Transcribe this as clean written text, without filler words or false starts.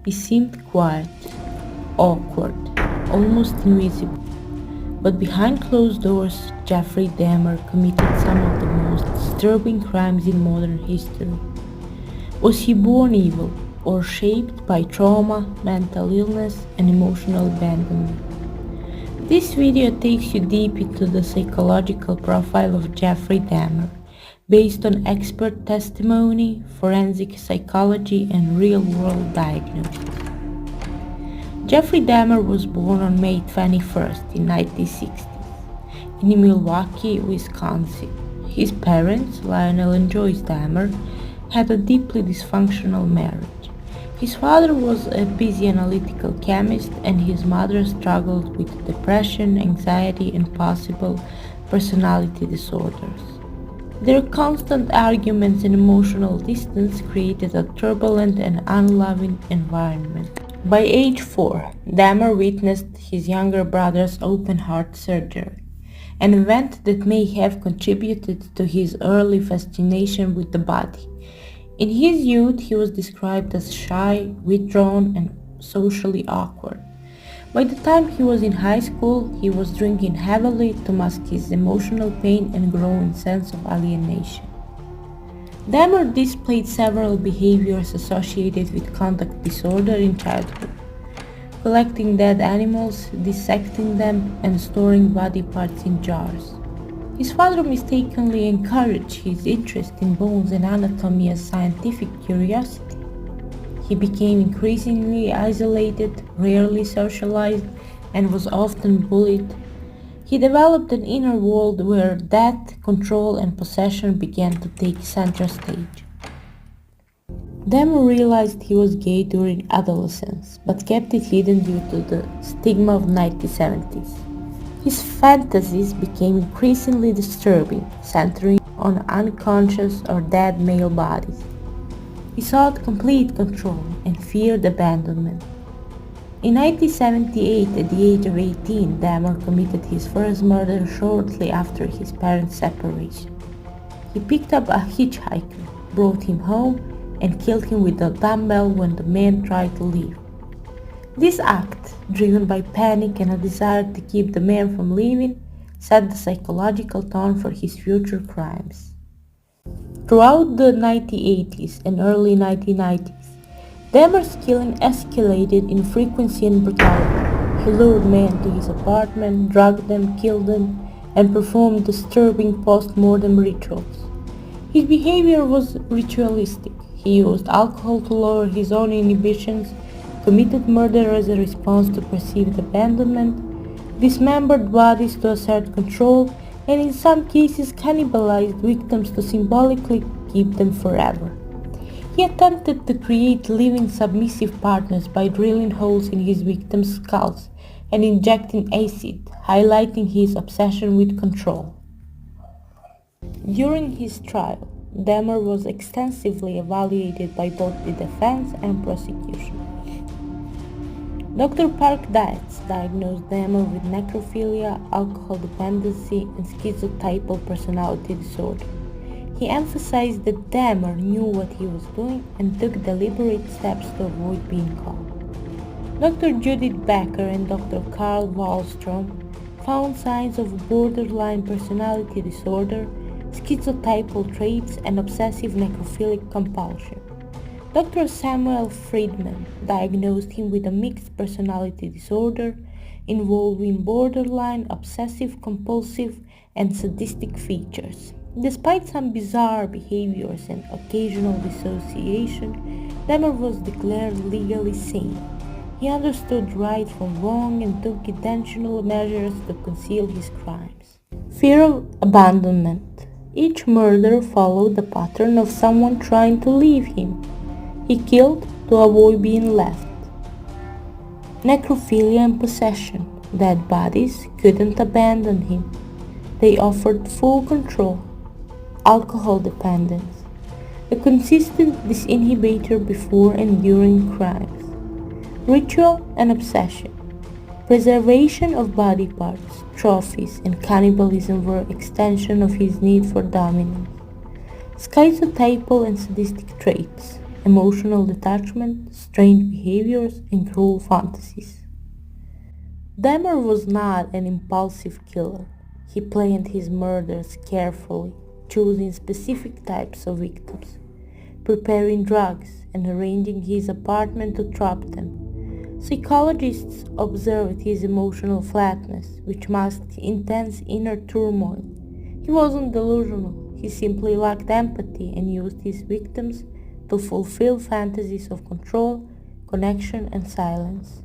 He seemed quiet, awkward, almost invisible. But behind closed doors, Jeffrey Dahmer committed some of the most disturbing crimes in modern history. Was he born evil, or shaped by trauma, mental illness, and emotional abandonment? This video takes you deep into the psychological profile of Jeffrey Dahmer, based on expert testimony, forensic psychology, and real-world diagnosis. Jeffrey Dahmer was born on May 21st in 1960s in Milwaukee, Wisconsin. His parents, Lionel and Joyce Dahmer, had a deeply dysfunctional marriage. His father was a busy analytical chemist, and his mother struggled with depression, anxiety, and possible personality disorders. Their constant arguments and emotional distance created a turbulent and unloving environment. By age 4, Dahmer witnessed his younger brother's open-heart surgery, an event that may have contributed to his early fascination with the body. In his youth, he was described as shy, withdrawn, and socially awkward. By the time he was in high school, he was drinking heavily to mask his emotional pain and growing sense of alienation. Dahmer displayed several behaviors associated with conduct disorder in childhood: collecting dead animals, dissecting them, and storing body parts in jars. His father mistakenly encouraged his interest in bones and anatomy as scientific curiosity. He became increasingly isolated, rarely socialized, and was often bullied. He developed an inner world where death, control, and possession began to take center stage. Dahmer realized he was gay during adolescence, but kept it hidden due to the stigma of 1970s. His fantasies became increasingly disturbing, centering on unconscious or dead male bodies. He sought complete control and feared abandonment. In 1978, at the age of 18, Dahmer committed his first murder shortly after his parents' separation. He picked up a hitchhiker, brought him home, and killed him with a dumbbell when the man tried to leave. This act, driven by panic and a desire to keep the man from leaving, set the psychological tone for his future crimes. Throughout the 1980s and early 1990s, Dahmer's killing escalated in frequency and brutality. He lured men to his apartment, drugged them, killed them, and performed disturbing post-mortem rituals. His behavior was ritualistic. He used alcohol to lower his own inhibitions, committed murder as a response to perceived abandonment, dismembered bodies to assert control, and in some cases cannibalized victims to symbolically keep them forever. He attempted to create living submissive partners by drilling holes in his victims' skulls and injecting acid, highlighting his obsession with control. During his trial, Dahmer was extensively evaluated by both the defense and prosecution. Dr. Park Dietz diagnosed Dahmer with necrophilia, alcohol dependency, and schizotypal personality disorder. He emphasized that Dahmer knew what he was doing and took deliberate steps to avoid being caught. Dr. Judith Becker and Dr. Carl Wallstrom found signs of borderline personality disorder, schizotypal traits, and obsessive necrophilic compulsion. Dr. Samuel Friedman diagnosed him with a mixed personality disorder involving borderline, obsessive-compulsive, and sadistic features. Despite some bizarre behaviors and occasional dissociation, Dahmer was declared legally sane. He understood right from wrong and took intentional measures to conceal his crimes. Fear of abandonment. Each murder followed the pattern of someone trying to leave him. He killed to avoid being left. Necrophilia and possession. Dead bodies couldn't abandon him. They offered full control. Alcohol dependence. A consistent disinhibitor before and during crimes. Ritual and obsession. Preservation of body parts, trophies, and cannibalism were extension of his need for dominance. Schizotypal and sadistic traits. emotional detachment, strange behaviors, and cruel fantasies. Dahmer was not an impulsive killer. He planned his murders carefully, choosing specific types of victims, preparing drugs, and arranging his apartment to trap them. Psychologists observed his emotional flatness, which masked intense inner turmoil. He wasn't delusional, he simply lacked empathy and used his victims to fulfill fantasies of control, connection, and silence.